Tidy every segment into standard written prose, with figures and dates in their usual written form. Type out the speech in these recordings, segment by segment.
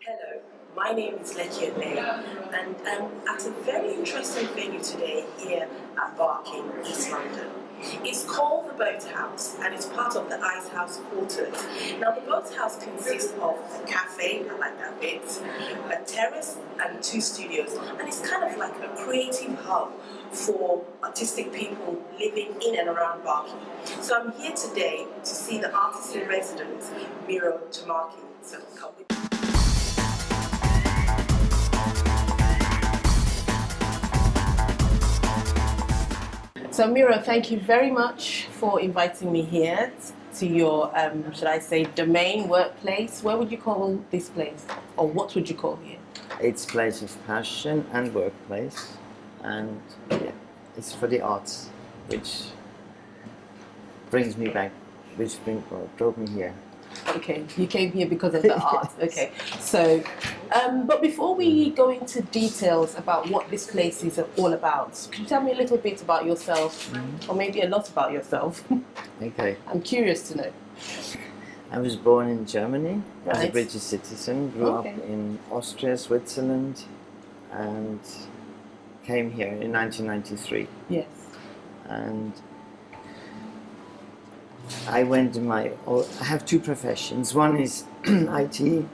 Hello, my name is MiroAtlamechoTomarkin, and I'm at a very interesting venue today here at Barking, East London. It's called the Boathouse and it's part of the Icehouse quarters. Now the Boathouse consists of a cafe, I like that bit, a terrace and 2 studios, and it's kind of like a creative hub for artistic people living in and around Barking. So I'm here today to see the artist in residence, Miro Tomarkin. So come with me. So Miro, thank you very much for inviting me here to your, should I say, domain, workplace. Where would you call this place? Or what would you call here? It's a place of passion and workplace, and yeah, it's for the arts, which brings me back, brought me here. Okay, you came here because of the art. Okay, so, but before we go into details about what this place is all about, could you tell me a little bit about yourself, or maybe a lot about yourself? Okay. I'm curious to know. I was born in Germany as a Right. British citizen, grew up in Austria, Switzerland, and came here in 1993. Yes. And I went in I have 2 professions. One is IT.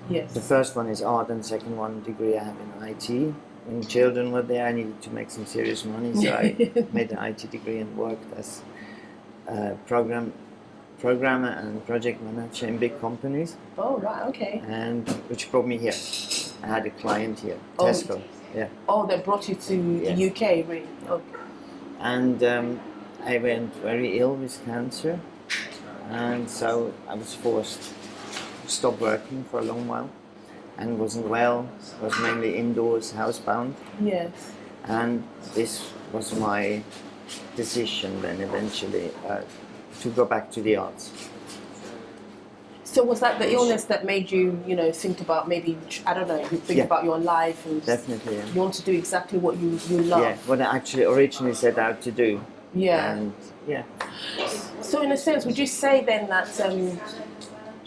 Yes. The first one is art, and the second one degree I have in IT. When children were there, I needed to make some serious money, so I made an IT degree and worked as a programmer and project manager in big companies. Oh, right, okay. And which brought me here. I had a client here, Oh, Tesco. Yeah. Oh, they brought you to the UK, really? Okay. And I went very ill with cancer, and so I was forced to stop working for a long while, and wasn't well, was mainly indoors, housebound. Yes. And this was my decision then eventually to go back to the arts. So was that the illness that made you, think about maybe, I don't know, you think about your life and Definitely, yeah. you want to do exactly what you love? Yeah, what I actually originally set out to do. Yeah. And yeah. So in a sense, would you say then that,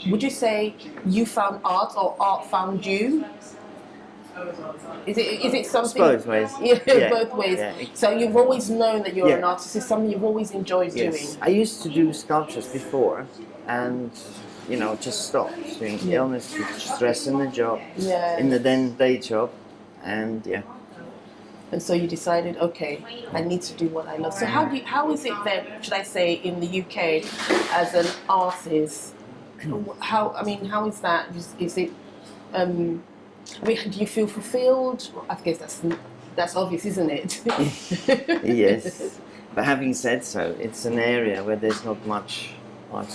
would you say you found art or art found you? Is it something? It's both ways. Yeah, both ways. Yeah. So you've always known that you're an artist. It's something you've always enjoyed doing. I used to do sculptures before, and just stopped doing illness, stress in the job, in the then day job, and yeah. And so you decided, okay, I need to do what I love. So how is it then, should I say, in the UK as an artist? How is that? Is it? Do you feel fulfilled? I guess that's obvious, isn't it? Yes, but having said so, it's an area where there's not much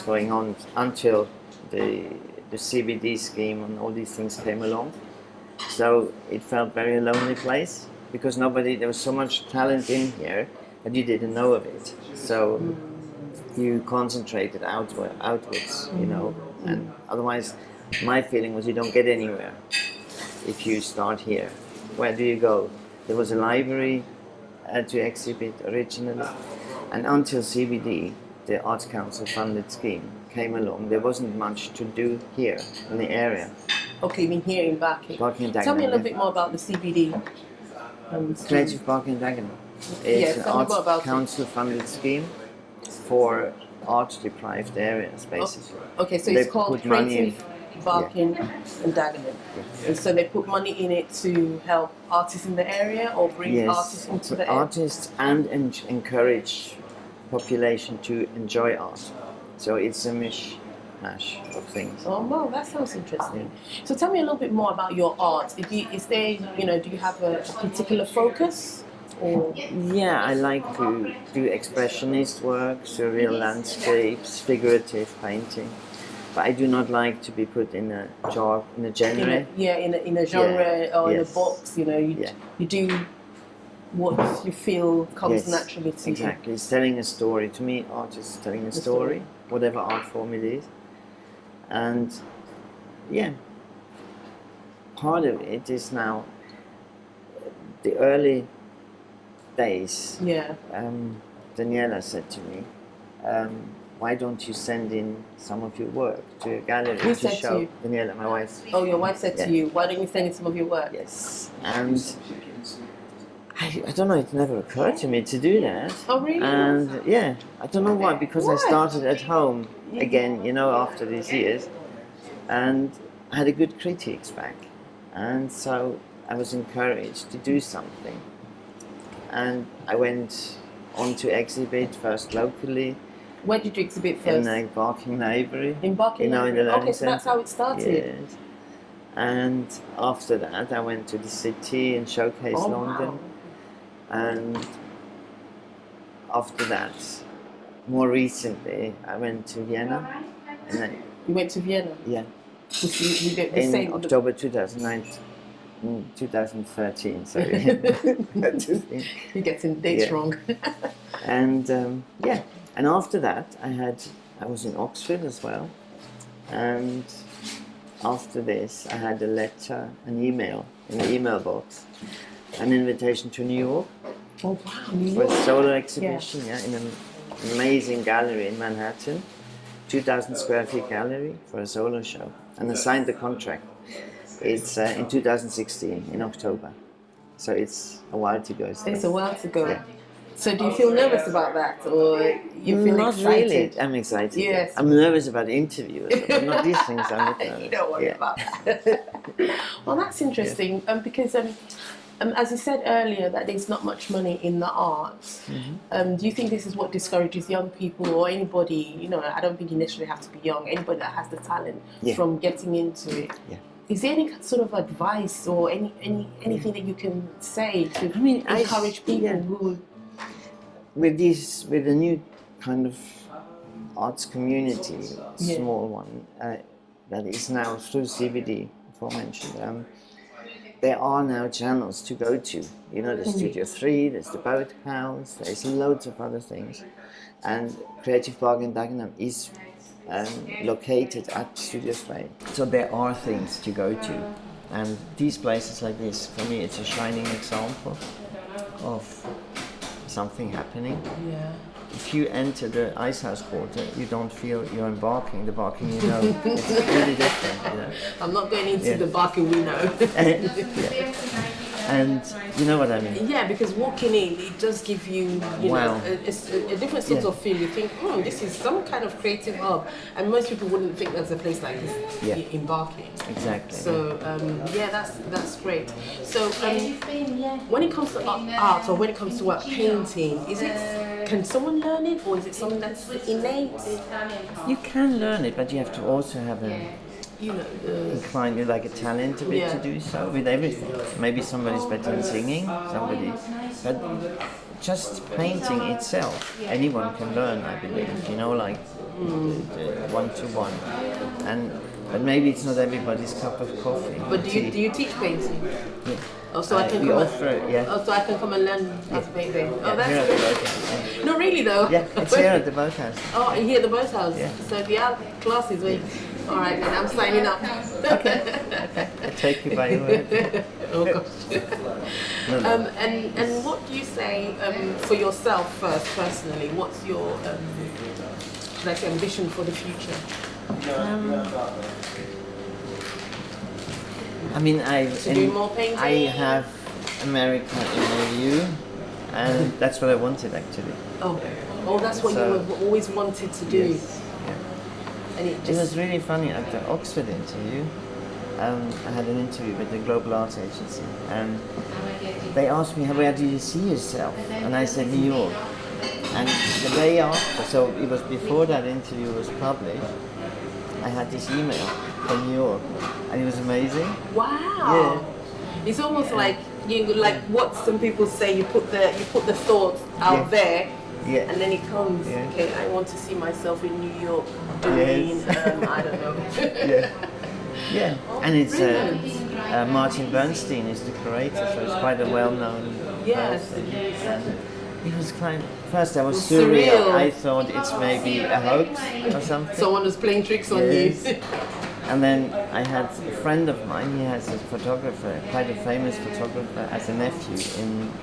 going on until the CBD scheme and all these things came along. So it felt very lonely place because there was so much talent in here, but you didn't know of it. So you concentrated outwards, and otherwise my feeling was you don't get anywhere if you start here. Where do you go? There was a library to exhibit originally, and until CBD, the Arts Council funded scheme, came along, there wasn't much to do here in the area. Okay, you mean here in Barking? Barking and Dagenham. Tell me a little bit more about the CBD. Creative Barking and Dagenham. It's an Arts Council funded scheme for art deprived areas, basically. Okay, so it's called Creative Barking and Dagenham. Yeah. And so they put money in it to help artists in the area or bring artists into the area? Artists and encourage population to enjoy art. So it's a mishmash of things. Oh wow, that sounds interesting. So tell me a little bit more about your art. Do you have a particular focus? Or? Yeah, I like to do expressionist work, surreal landscapes, figurative painting. But I do not like to be put in a genre. In a genre or in a box. You do what you feel comes naturally to you. Exactly. It's telling a story. To me, art is telling a story, whatever art form it is. And part of it is now the early days. Daniela said to me, why don't you send in some of your work to a gallery Who to said to show? you? Daniela, my wife. Oh, your wife said Yeah. to you, why don't you send in some of your work? Yes, and I don't know, it never occurred to me to do that. Oh, really? And yeah, I don't know why, because I Why? started at home again, after these years, and I had a good critiques back, and so I was encouraged to do something. And I went on to exhibit first locally Where did you exhibit in first? a Barking Library. In Barking in the Library. Learning Okay, so that's Centre. how it started. Yes. And after that, I went to the city and Showcase Oh, London. wow. And after that, more recently, I went to Vienna. And then, You went to Vienna. yeah, You did the in same. October 2013. Sorry. You're getting dates Yeah. wrong. And and after that, I was in Oxford as well. And after this, I had a letter, an email in the email box, an invitation to New York Oh, wow. New for a York. solar exhibition, in an amazing gallery in Manhattan, 2,000 square feet gallery for a solar show. And I signed the contract. It's in 2016, in October. So it's a while to go still. It's a while to go. Yeah. So do you feel nervous about that, or you feel Not excited? really. I'm excited. Yes. I'm nervous about interviews, but not these things. I'm not nervous. You don't worry Yeah. about that. Well, that's interesting because as you said earlier, that there's not much money in the arts. Mm-hmm. Do you think this is what discourages young people or anybody? I don't think you necessarily have to be young. Anybody that has the talent Yeah. from getting into it. Yeah. Is there any sort of advice or anything that you can say to encourage people yeah. who? With the new kind of arts community, Yeah. small one, that is now through CBD, aforementioned, there are now channels to go to. There's Studio 3, there's the Boathouse, there's loads of other things. And Creative Park in Dagenham is located at Studio 3. So there are things to go to. And these places like this, for me, it's a shining example of something happening. Yeah. If you enter the Icehouse quarter, you don't feel you're in Barking. The Barking it's really different. I'm not going into Yeah. the Barking we know. Yeah. And you know what I mean? Yeah, because walking in, it does give you, Wow. a different sort Yeah. of feel. You think, this is some kind of creative hub, and most people wouldn't think there's a place like this Yeah. in Barking. Exactly. So that's great. So when it comes to art, or when it comes to painting, can someone learn it, or is it something that's innate? You can learn it, but you have to also have incline like a talent a bit Yeah. to do so with everything. Maybe somebody's better in singing, but just painting itself, anyone can learn, I believe. Like the one-to-one, but maybe it's not everybody's cup of coffee. But do you teach painting? Yeah. Oh, so I can we come offer it, yeah. Oh, so I can come and learn how to paint paint. Oh, Here that's at the good. Boathouse. No, really though. Yeah, it's here at the Boathouse. Oh, here at the Boathouse. Yeah. So the art classes where all right, then I'm signing up. Okay. I'll take you by your word. Oh gosh. No. And what do you say for yourself first, personally? What's your ambition for the future? I mean, do more painting? I have America in my view, and that's what I wanted actually. Oh, that's what So- you have always wanted to do. Yes. Yeah. And it It just was really funny at the Oxford interview. I had an interview with the Global Arts Agency, and they asked me, where do you see yourself? And I said, New York. And the day after, so it was before that interview was published, I had this email from New York, and it was amazing. wow. It's almost like what some people say. You put the thought out Yeah. there. Yeah. And then it comes, Yeah. okay, I want to see myself in New York doing, Yes. I don't know. Yeah. Yeah. And it's Brilliant. Martin Bernstein is the curator, so it's quite a well-known Yes. person. And it was first I was Surreal. surreal. I thought it's maybe a hoax or something. Someone was playing tricks on Yes. you. And then I had a friend of mine, he has a photographer, quite a famous photographer, as a nephew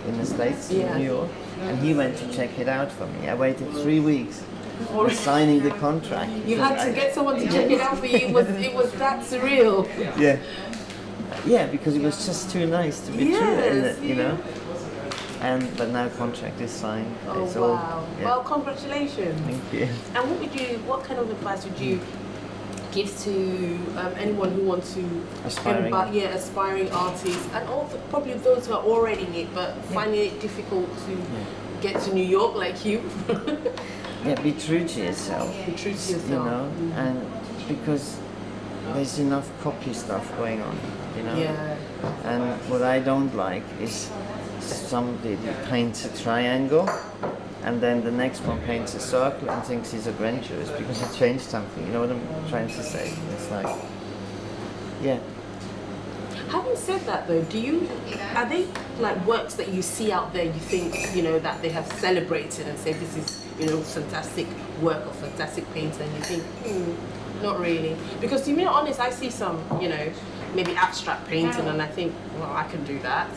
in the States, Yeah. in New York, and he went to check it out for me. I waited 3 weeks signing the contract. You had to get someone to check it out for you. It was that surreal. Yeah. Yeah, because it was just too nice to be true, isn't it? You know. But now contract is signed. Oh it's wow! all, yeah. Well, congratulations. Thank you. And what kind of advice would you give to anyone who wants to Aspiring. aspiring artists, and also probably those who are already in it but finding it difficult to get to New York like you? Yeah, be true to yourself. Be true to yourself. You know, and because there's enough copy stuff going on, you know. Yeah. And what I don't like is somebody paints a triangle and then the next one paints a circle and thinks he's adventurous because he changed something. You know what I'm trying to say? It's like, yeah. Having said that though, are they like works that you see out there you think, you know, that they have celebrated and say this is, you know, fantastic work or fantastic painter, and you think, not really? Because to be honest, I see some, you know, maybe abstract painting and I think, well, I can do that.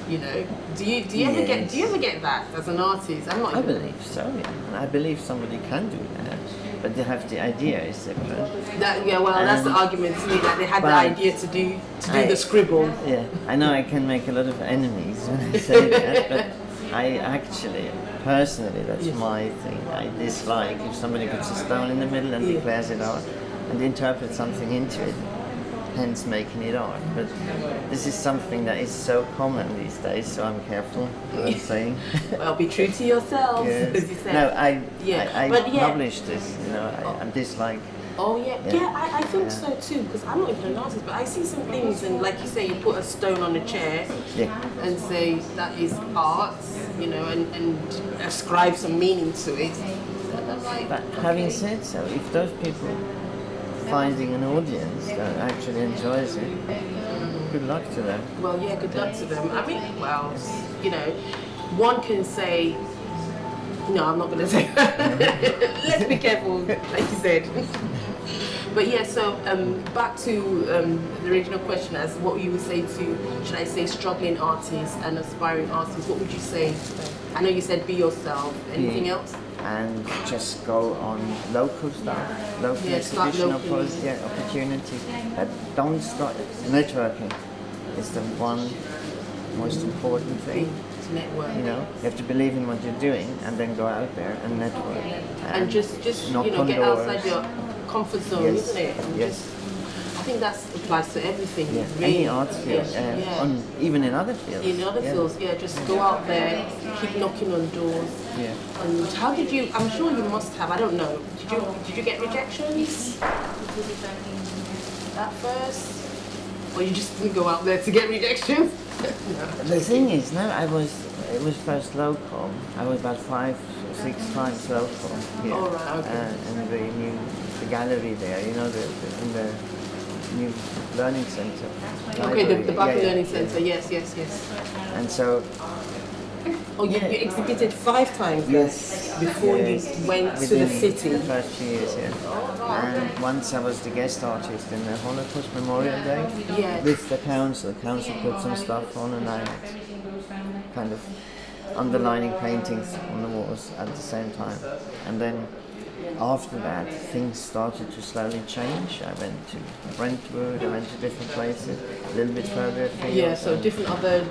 You know, do you ever get that as an artist? I believe so. Yeah. I believe somebody can do that, but they have the idea is different. That's the argument to me, that they had the idea to do the scribble. Yeah, I know I can make a lot of enemies when I say that, but I actually, personally, that's my thing. I dislike if somebody puts a stone in the middle and declares it art and interprets something into it, hence making it art. But this is something that is so common these days, so I'm careful what I'm saying. Well, be true to yourself, as you said. No, I published this, you know, I dislike. Oh I think so too, because I'm not even an artist, but I see some things, and like you say, you put a stone on a chair and say that is art, you know, and ascribe some meaning to it. But having said so, if those people finding an audience that actually enjoys it, good luck to them. Well, yeah, good luck to them. I mean, well, you know, one can say, no, I'm not going to say that. Let's be careful, like you said. But yeah, so back to the original question as what you would say to, should I say, struggling artists and aspiring artists, what would you say? I know you said be yourself. Anything else? And just go on local stuff, local exhibition opportunities. Don't start networking. Is the one most important thing. To network. You know, you have to believe in what you're doing and then go out there and network. And just you know, get outside your comfort zone, isn't it? Yes. I think that applies to everything. Yeah. Really. Any art field, even in other fields. In other fields, just go out there, keep knocking on doors. Yeah. And how did you? I'm sure you must have. I don't know. Did you get rejections at first, or you just didn't go out there to get rejections? The thing is, it was first local. I was about 5 or 6 times local here. Oh, right, okay. In the gallery there, you know, in the new learning centre. Okay, the Baku Learning Centre, yes. And so... Oh, you exhibited 5 times before you went to the city? The first few years, And once I was the guest artist in the Holocaust Memorial Day with the council. The council put some stuff on and I had kind of underlining paintings on the walls at the same time. And then after that, things started to slowly change. I went to Brentwood, I went to different places, a little bit further afield. Yeah, so different other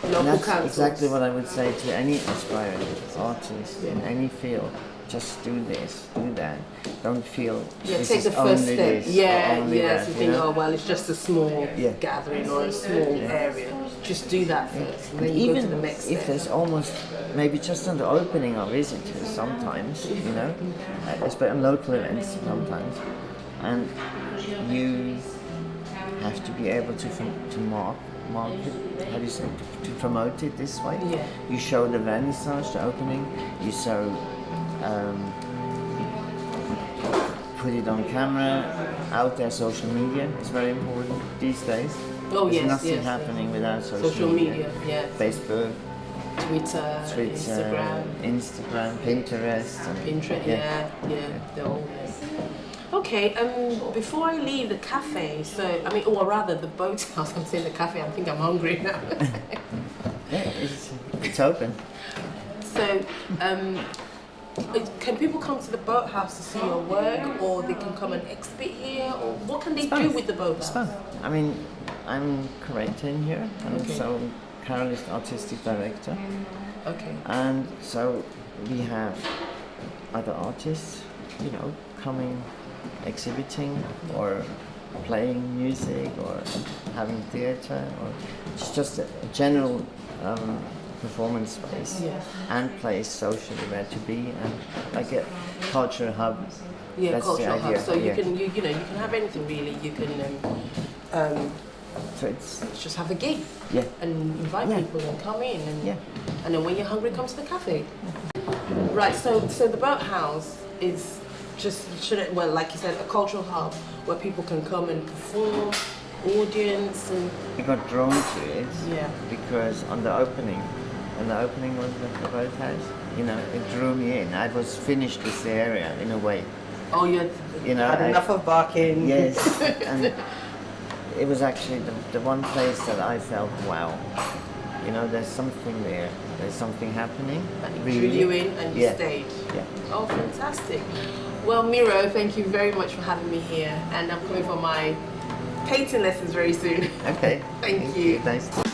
local councils. Exactly what I would say to any aspiring artist in any field. Just do this, do that. Don't feel this take is the first only step. this or only that, you think, oh well, it's just a small gathering or a small area. Just do that first, and then you go to the next step. If there's almost maybe just on the opening of visitors sometimes, you know, especially on local events sometimes, and you have to be able to market, how do you say, to promote it this way. Yeah. You show the vernissage, the opening, you show. Put it on camera, out there, social media is very important these days. Oh, There's nothing happening without social media. Facebook, Twitter, Instagram, Pinterest. They're all there. Okay, before I leave the cafe, or rather the Boathouse, I'm saying the cafe, I think I'm hungry now. It's open. So, Can people come to the Boathouse to see your work, or they can come and exhibit here, or what can they do with the Boathouse? I mean, I'm curating here, and Okay. so Carol is the artistic director, Okay. and so we have other artists, you know, coming, exhibiting, or playing music, or having theatre, or it's just a general performance space Yeah. and place socially where to be, and like a cultural hub. Yeah, That's cultural the hub. idea. So you yeah. can you know you can have anything really. You can So it's just have a gig yeah. and invite Yeah. people and come in, and Yeah. and then when you're hungry, come to the cafe. Right. So the Boathouse is just well, like you said, a cultural hub where people can come and perform, audience, and I got drawn to it yeah. because on the opening, when the opening was the Boathouse, you know, it drew me in. I was finished with the area in a way. Oh, You know, had enough of barking. Yes, and it was actually the one place that I felt, wow, you know, there's something there. There's something happening. And it really. drew you in and you Yeah. stayed. Yeah. Oh, fantastic. Well, Miro, thank you very much for having me here, and I'm coming for my painting lessons very soon. Okay. Thank you. Nice to